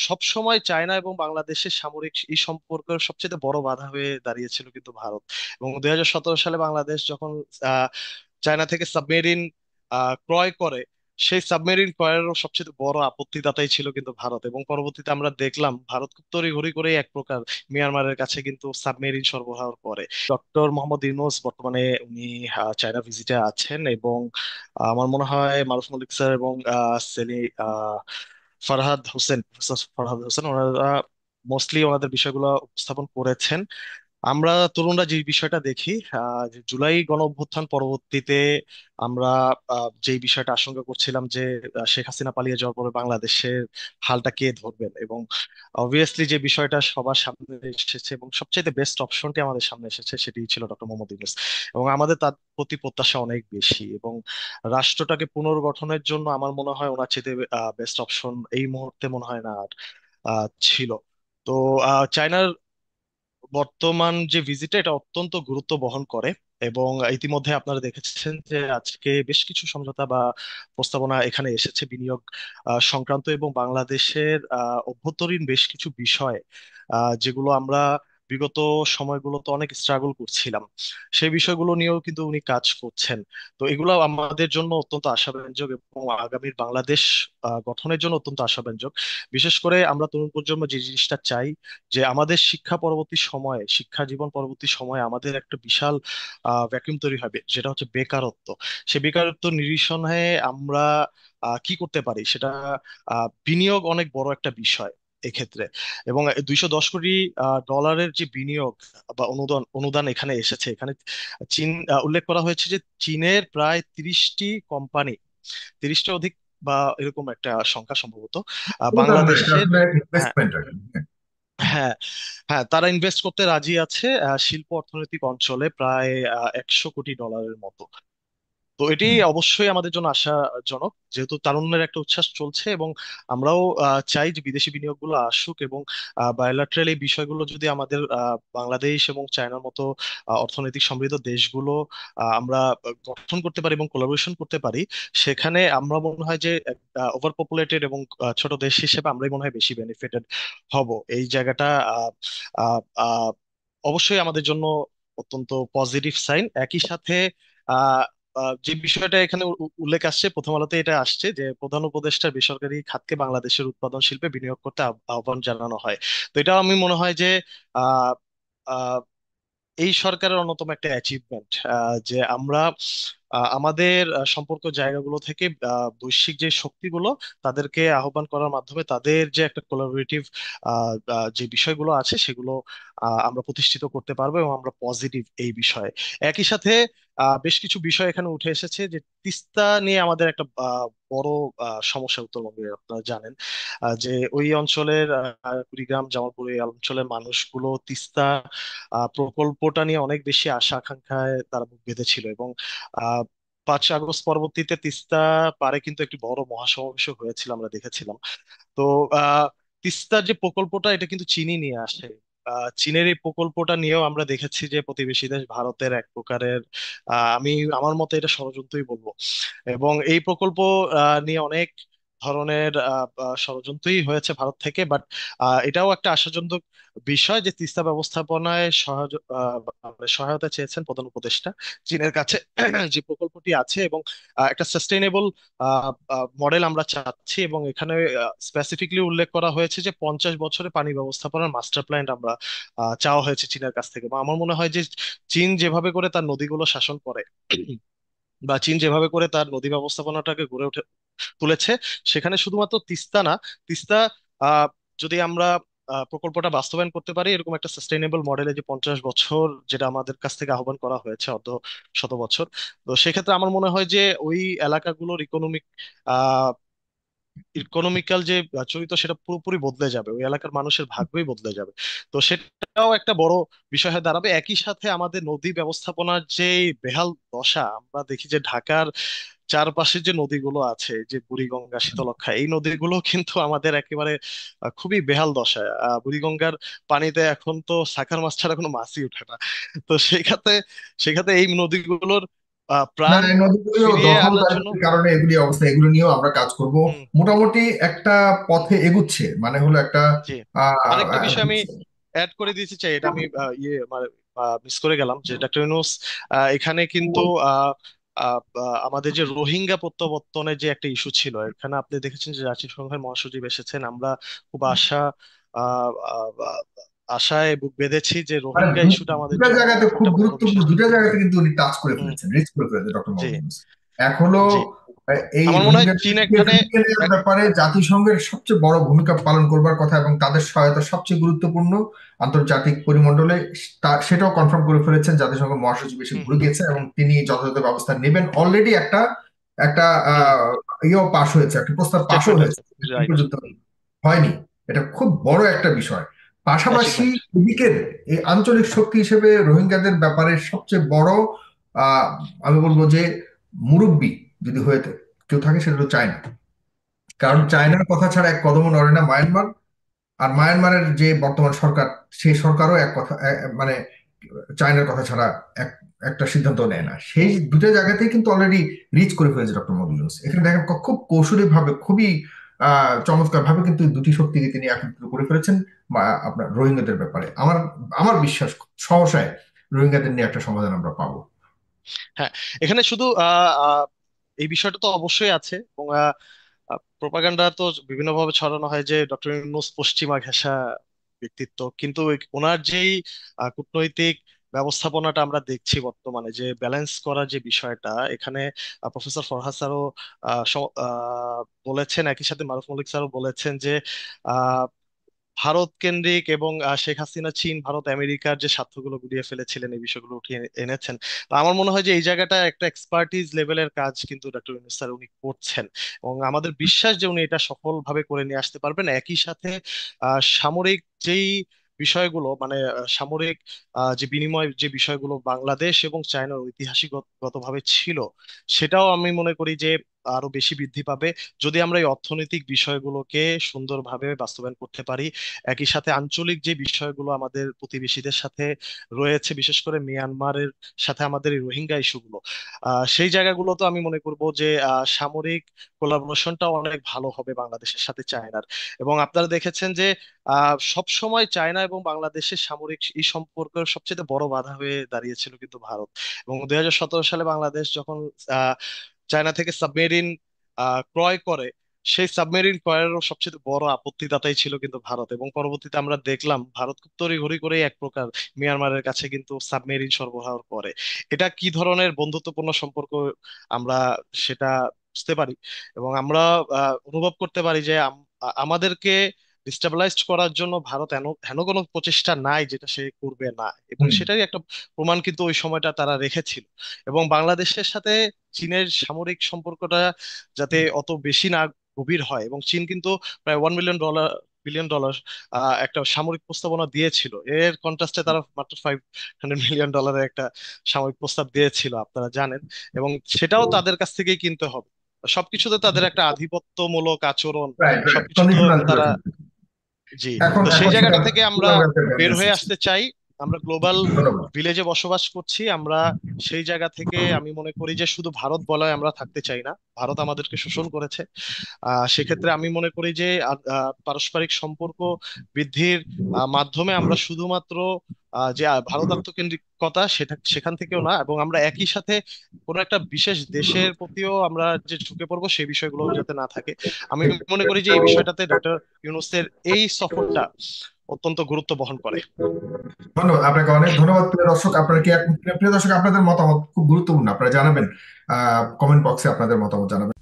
সব সময় চায়না এবং বাংলাদেশের সামরিক এই সম্পর্কের সবচেয়ে বড় বাধা হয়ে দাঁড়িয়েছিল কিন্তু ভারত। এবং 2017 সালে বাংলাদেশ যখন আহ, চায়না থেকে সাবমেরিন ক্রয় করে, সেই সাবমেরিন ক্রয়েরও সবচেয়ে বড় আপত্তিদাতাই ছিল কিন্তু ভারত। এবং পরবর্তীতে আমরা দেখলাম ভারত খুব তড়িঘড়ি করে এক প্রকার মিয়ানমারের কাছে কিন্তু সাবমেরিন সরবরাহ করে। ডক্টর মোহাম্মদ ইউনূস বর্তমানে উনি চায়না ভিজিটে আছেন, এবং আমার মনে হয় মারুফ মল্লিক স্যার এবং সেলি ফরহাদ হোসেন, প্রফেসর ফরহাদ হোসেন, ওনারা মোস্টলি ওনাদের বিষয়গুলো উপস্থাপন করেছেন। আমরা তরুণরা যে বিষয়টা দেখি, যে জুলাই গণ অভ্যুত্থান পরবর্তীতে আমরা যে বিষয়টা আশঙ্কা করছিলাম যে শেখ হাসিনা পালিয়ে যাওয়ার পরে বাংলাদেশের হালটা কে ধরবেন, এবং অবভিয়াসলি যে বিষয়টা সবার সামনে এসেছে এবং সবচেয়ে বেস্ট অপশনটি আমাদের সামনে এসেছে সেটি ছিল ডক্টর মোহাম্মদ ইউনূস। এবং আমাদের তার প্রতি প্রত্যাশা অনেক বেশি, এবং রাষ্ট্রটাকে পুনর্গঠনের জন্য আমার মনে হয় ওনার চেয়ে বেস্ট অপশন এই মুহূর্তে মনে হয় না আর ছিল। তো চায়নার বর্তমান যে ভিজিটা এটা অত্যন্ত গুরুত্ব বহন করে। এবং ইতিমধ্যে আপনারা দেখেছেন যে আজকে বেশ কিছু সমঝোতা বা প্রস্তাবনা এখানে এসেছে বিনিয়োগ সংক্রান্ত, এবং বাংলাদেশের অভ্যন্তরীণ বেশ কিছু বিষয় যেগুলো আমরা বিগত সময়গুলোতে অনেক স্ট্রাগল করছিলাম, সেই বিষয়গুলো নিয়েও কিন্তু উনি কাজ করছেন। তো এগুলো আমাদের জন্য অত্যন্ত আশাব্যঞ্জক, এবং আগামীর বাংলাদেশ গঠনের জন্য অত্যন্ত আশাব্যঞ্জক। বিশেষ করে আমরা তরুণ প্রজন্ম যে জিনিসটা চাই, যে আমাদের শিক্ষা পরবর্তী সময়ে, শিক্ষা জীবন পরবর্তী সময়ে আমাদের একটা বিশাল ভ্যাকুয়াম তৈরি হবে, যেটা হচ্ছে বেকারত্ব। সে বেকারত্ব নিরসনে আমরা কি করতে পারি সেটা, বিনিয়োগ অনেক বড় একটা বিষয় এক্ষেত্রে। এবং 210 কোটি ডলারের যে বিনিয়োগ বা অনুদান অনুদান এখানে এসেছে, এখানে চীন উল্লেখ করা হয়েছে যে চীনের প্রায় 30টি কোম্পানি, 30টা অধিক বা এরকম একটা সংখ্যা সম্ভবত অনুদান না, এটা বাংলাদেশের। আসলে হ্যাঁ, ইনভেস্টমেন্ট আর কি। হ্যাঁ। হ্যাঁ, হ্যাঁ, তারা ইনভেস্ট করতে রাজি আছে শিল্প অর্থনৈতিক অঞ্চলে প্রায় 100 কোটি ডলারের মতো। তো এটি হুম। অবশ্যই আমাদের জন্য আশাজনক, যেহেতু তারুণ্যের একটা উচ্ছ্বাস চলছে, এবং আমরাও চাই যে বিদেশি বিনিয়োগগুলো আসুক, এবং বায়োল্যাটারাল এই বিষয়গুলো যদি আমাদের বাংলাদেশ এবং চায়নার মতো অর্থনৈতিক সমৃদ্ধ দেশগুলো আমরা গঠন করতে পারি এবং কোলাবোরেশন করতে পারি, সেখানে আমরা মনে হয় যে ওভার পপুলেটেড এবং ছোট দেশ হিসেবে আমরাই মনে হয় বেশি বেনিফিটেড হব। এই জায়গাটা আহ, আহ, আহ, অবশ্যই আমাদের জন্য অত্যন্ত পজিটিভ সাইন। একই সাথে যে বিষয়টা এখানে উল্লেখ আসছে, প্রথম আলোতে এটা আসছে যে প্রধান উপদেষ্টার বেসরকারি খাতকে বাংলাদেশের উৎপাদন শিল্পে বিনিয়োগ করতে আহ্বান জানানো হয়। তো এটা আমি মনে হয় যে আহ আহ, এই সরকারের অন্যতম একটা অ্যাচিভমেন্ট, যে আমরা আমাদের সম্পর্ক জায়গাগুলো থেকে বৈশ্বিক যে শক্তিগুলো তাদেরকে আহ্বান করার মাধ্যমে তাদের যে একটা কোলাবোরেটিভ যে বিষয়গুলো আছে সেগুলো আমরা প্রতিষ্ঠিত করতে পারবো, এবং আমরা পজিটিভ এই বিষয়ে। একই সাথে বেশ কিছু বিষয় এখানে উঠে এসেছে, যে তিস্তা নিয়ে আমাদের একটা বড় সমস্যা উত্তরবঙ্গে, আপনারা জানেন যে ওই অঞ্চলের কুড়িগ্রাম, জামালপুর এই অঞ্চলের মানুষগুলো তিস্তা প্রকল্পটা নিয়ে অনেক বেশি আশা আকাঙ্ক্ষায় তারা বুক বেঁধেছিল। এবং 5ই আগস্ট পরবর্তীতে তিস্তা পারে কিন্তু একটি বড় মহাসমাবেশ হয়েছিল, আমরা দেখেছিলাম। তো আহ তিস্তার যে প্রকল্পটা এটা কিন্তু চীনই নিয়ে আসে। চীনের এই প্রকল্পটা নিয়েও আমরা দেখেছি যে প্রতিবেশী দেশ ভারতের এক প্রকারের, আমি আমার মতে এটা ষড়যন্ত্রই বলবো। এবং এই প্রকল্প নিয়ে অনেক ধরনের ষড়যন্ত্রই হয়েছে ভারত থেকে, বাট এটাও একটা আশাজনক বিষয় যে তিস্তা ব্যবস্থাপনায় মানে সহায়তা চেয়েছেন প্রধান উপদেষ্টা চীনের কাছে যে প্রকল্পটি আছে, এবং একটা সাস্টেইনেবল মডেল আমরা চাচ্ছি। এবং এখানে স্পেসিফিকলি উল্লেখ করা হয়েছে যে 50 বছরে পানি ব্যবস্থাপনার মাস্টার প্ল্যান আমরা চাওয়া হয়েছে চীনের কাছ থেকে। এবং আমার মনে হয় যে চীন যেভাবে করে তার নদীগুলো শাসন করে, বা চীন যেভাবে করে তার নদী ব্যবস্থাপনাটাকে গড়ে তুলেছে, সেখানে শুধুমাত্র তিস্তা না, তিস্তা আহ, যদি আমরা প্রকল্পটা বাস্তবায়ন করতে পারি এরকম একটা সাস্টেইনেবল মডেলে, যে 50 বছর যেটা আমাদের কাছ থেকে আহ্বান করা হয়েছে, অর্ধ শত বছর। তো সেক্ষেত্রে আমার মনে হয় যে ওই এলাকাগুলোর ইকোনমিক্যাল যে চরিত্র সেটা পুরোপুরি বদলে যাবে, ওই এলাকার মানুষের ভাগ্যই বদলে যাবে। তো সেটাও একটা বড় বিষয় হয়ে দাঁড়াবে। একই সাথে আমাদের নদী ব্যবস্থাপনার যে বেহাল দশা, আমরা দেখি যে ঢাকার চারপাশে যে নদীগুলো আছে, যে বুড়িগঙ্গা, শীতলক্ষ্যা, এই নদীগুলো কিন্তু আমাদের একেবারে খুবই বেহাল দশায়। বুড়িগঙ্গার পানিতে এখন তো সাকার মাছ ছাড়া কোনো মাছই ওঠে না। তো সেক্ষেত্রে এই নদীগুলোর না, প্রাণ এই নদীগুলো ফিরিয়ে আনার জন্য। দখলদারিত্বের কারণে এগুলি অবস্থা, এগুলো নিয়েও আমরা কাজ করব। হুম। মোটামুটি একটা পথে এগুচ্ছে, মানে হলো একটা জি। আহ আরেকটা আহ, বিষয় আমি অ্যাড করে দিতে চাই, এটা আমি মানে মিস করে গেলাম, যে ডক্টর ইউনূস এখানে কিন্তু আহ, আমাদের যে রোহিঙ্গা প্রত্যাবর্তনের যে একটা ইস্যু ছিল, এখানে আপনি দেখেছেন যে জাতিসংঘের মহাসচিব এসেছেন। আমরা খুব আহ, আহ, আহ, আশায় বুক বেঁধেছি যে মানে রোহিঙ্গা ইস্যুটা আমাদের দুটা জন্য জায়গাতে খুব একটা বড় গুরুত্বপূর্ণ, বিষয়। দুটা জায়গাতে কিন্তু উনি টাচ করে হুম। ফেলেছেন, রিচ করে ফেলেছেন ডক্টর জি। মোহাম্মদ ইউনূস। এক হলো জি। এই আমার মনে হয় চীন রোহিঙ্গাদেরকে এখানে ফিরিয়ে নেওয়ার এক- ব্যাপারে জাতিসংঘের সবচেয়ে বড় ভূমিকা পালন করবার কথা, এবং তাদের সহায়তা সবচেয়ে গুরুত্বপূর্ণ আন্তর্জাতিক পরিমণ্ডলে। সেটাও কনফার্ম করে ফেলেছেন, জাতিসংঘ মহাসচিব এসে হুম। ঘুরে গিয়েছেন এবং তিনি যথাযথ ব্যবস্থা নেবেন। অলরেডি একটা একটা হুম। ইয়েও পাশ হয়েছে, একটা প্রস্তাব পাশও স্টেটমেন্ট হয়েছে, আছে। এখন রাইট। পর্যন্ত হয়নি। এটা খুব বড় একটা বিষয়। পাশাপাশি অ্যাচিভমেন্ট। এদিকের এই আঞ্চলিক শক্তি হিসেবে রোহিঙ্গাদের ব্যাপারে সবচেয়ে বড় আহ আমি বলবো যে মুরব্বী যদি হয়ে কেউ থাকে, সেটা হলো চায়না। কারণ চায়নার কথা ছাড়া এক কদমও নড়ে না মায়ানমার। আর মায়ানমারের যে বর্তমান সরকার, সেই সরকারও এক কথা মানে চায়নার কথা ছাড়া এক একটা সিদ্ধান্ত নেয় না। সেই দুটো জায়গাতেই কিন্তু অলরেডি রিচ করে ফেলেছে ডক্টর মোদী ইউনূস। এখানে দেখেন খুব কৌশলী ভাবে, খুবই চমৎকার ভাবে কিন্তু দুটি শক্তিকে তিনি একত্রিত করে ফেলেছেন। আপনার রোহিঙ্গাদের ব্যাপারে আমার আমার বিশ্বাস, সহসায় রোহিঙ্গাদের নিয়ে একটা সমাধান আমরা পাবো। হ্যাঁ, এখানে শুধু এই বিষয়টা তো অবশ্যই আছে, এবং প্রপাগান্ডা তো বিভিন্নভাবে ছড়ানো হয় যে ডক্টর ইউনূস পশ্চিমা ঘেঁষা ব্যক্তিত্ব, কিন্তু ওনার যেই কূটনৈতিক ব্যবস্থাপনাটা আমরা দেখছি বর্তমানে, যে ব্যালেন্স করার যে বিষয়টা এখানে, প্রফেসর ফরহাদ স্যারও বলেছেন, একই সাথে মারুফ মল্লিক স্যারও বলেছেন যে ভারত কেন্দ্রিক এবং শেখ হাসিনা চীন ভারত আমেরিকার যে স্বার্থগুলো গুলিয়ে ফেলেছিলেন, এই বিষয়গুলো উঠিয়ে এনেছেন। তো আমার মনে হয় যে এই জায়গাটা একটা এক্সপার্টিজ লেভেলের কাজ কিন্তু ডক্টর ইউনূস স্যার উনি করছেন, এবং আমাদের বিশ্বাস যে উনি এটা সফলভাবে করে নিয়ে আসতে পারবেন। একই সাথে সামরিক যেই বিষয়গুলো, মানে সামরিক যে বিনিময় যে বিষয়গুলো বাংলাদেশ এবং চায়নার ঐতিহাসিকগতভাবে ছিল, সেটাও আমি মনে করি যে আরো বেশি বৃদ্ধি পাবে যদি আমরা এই অর্থনৈতিক বিষয়গুলোকে সুন্দরভাবে বাস্তবায়ন করতে পারি। একই সাথে আঞ্চলিক যে বিষয়গুলো আমাদের প্রতিবেশীদের সাথে রয়েছে, বিশেষ করে মিয়ানমারের সাথে আমাদের এই রোহিঙ্গা ইস্যুগুলো, সেই জায়গাগুলো তো আমি মনে করব যে সামরিক কোলাবোরেশনটা অনেক ভালো হবে বাংলাদেশের সাথে চায়নার। এবং আপনারা দেখেছেন যে সব সময় চায়না এবং বাংলাদেশের সামরিক এই সম্পর্কের সবচেয়ে বড় বাধা হয়ে দাঁড়িয়েছিল কিন্তু ভারত। এবং 2017 সালে বাংলাদেশ যখন আহ চায়না থেকে সাবমেরিন ক্রয় করে, সেই সাবমেরিন ক্রয়েরও সবচেয়ে বড় আপত্তিদাতাই ছিল কিন্তু ভারত। এবং পরবর্তীতে আমরা দেখলাম ভারত খুব তড়িঘড়ি করে এক প্রকার মিয়ানমারের কাছে কিন্তু সাবমেরিন সরবরাহ করে। এটা কি ধরনের বন্ধুত্বপূর্ণ সম্পর্ক আমরা সেটা বুঝতে পারি, এবং আমরা অনুভব করতে পারি যে আমাদেরকে ডিস্টেবিলাইজড করার জন্য ভারত হেন হেন কোনো প্রচেষ্টা নাই যেটা সে করবে না, এবং হুম। সেটারই একটা প্রমাণ কিন্তু ওই সময়টা তারা রেখেছিল। এবং বাংলাদেশের সাথে চীনের সামরিক সম্পর্কটা যাতে অত বেশি না গভীর হয়, এবং চীন কিন্তু প্রায় $1 বিলিয়ন একটা সামরিক প্রস্তাবনা দিয়েছিল, এর কন্ট্রাস্টে তারা মাত্র $500 মিলিয়ন একটা সামরিক প্রস্তাব দিয়েছিল, আপনারা জানেন। এবং সেটাও তাদের কাছ থেকেই কিনতে হবে। সবকিছুতে তাদের একটা আধিপত্যমূলক আচরণ, রাইট, রাইট, সবকিছুতে কন্ডিশনাল তারা। করেছেন। জি। এখন তো সেই এখন সেটা জায়গাটা থেকে আমরা কিভাবে একটা বের ব্যালেন্স হয়ে হচ্ছে। আসতে চাই। আমরা গ্লোবাল ধন্যবাদ। ভিলেজে বসবাস করছি, আমরা সেই জায়গা থেকে আমি মনে করি যে শুধু ভারত বলয় আমরা থাকতে চাই না। ভারত আমাদেরকে শোষণ করেছে। সেক্ষেত্রে আমি মনে করি যে পারস্পরিক সম্পর্ক বৃদ্ধির মাধ্যমে আমরা শুধুমাত্র যে ভারত আত্মকেন্দ্রিকতা সেটা সেখান থেকেও না, এবং আমরা একই সাথে কোনো একটা বিশেষ দেশের প্রতিও আমরা যে ঝুঁকে পড়বো সেই বিষয়গুলো যাতে না থাকে। আমি মনে করি যে এই বিষয়টাতে ডক্টর ইউনূসের এই সফরটা অত্যন্ত গুরুত্ব বহন করে। ধন্যবাদ আপনাকে, অনেক ধন্যবাদ। প্রিয় দর্শক, আপনারা কি প্রিয় দর্শক, আপনাদের মতামত খুব গুরুত্বপূর্ণ, আপনারা জানাবেন কমেন্ট বক্সে আপনাদের মতামত জানাবেন।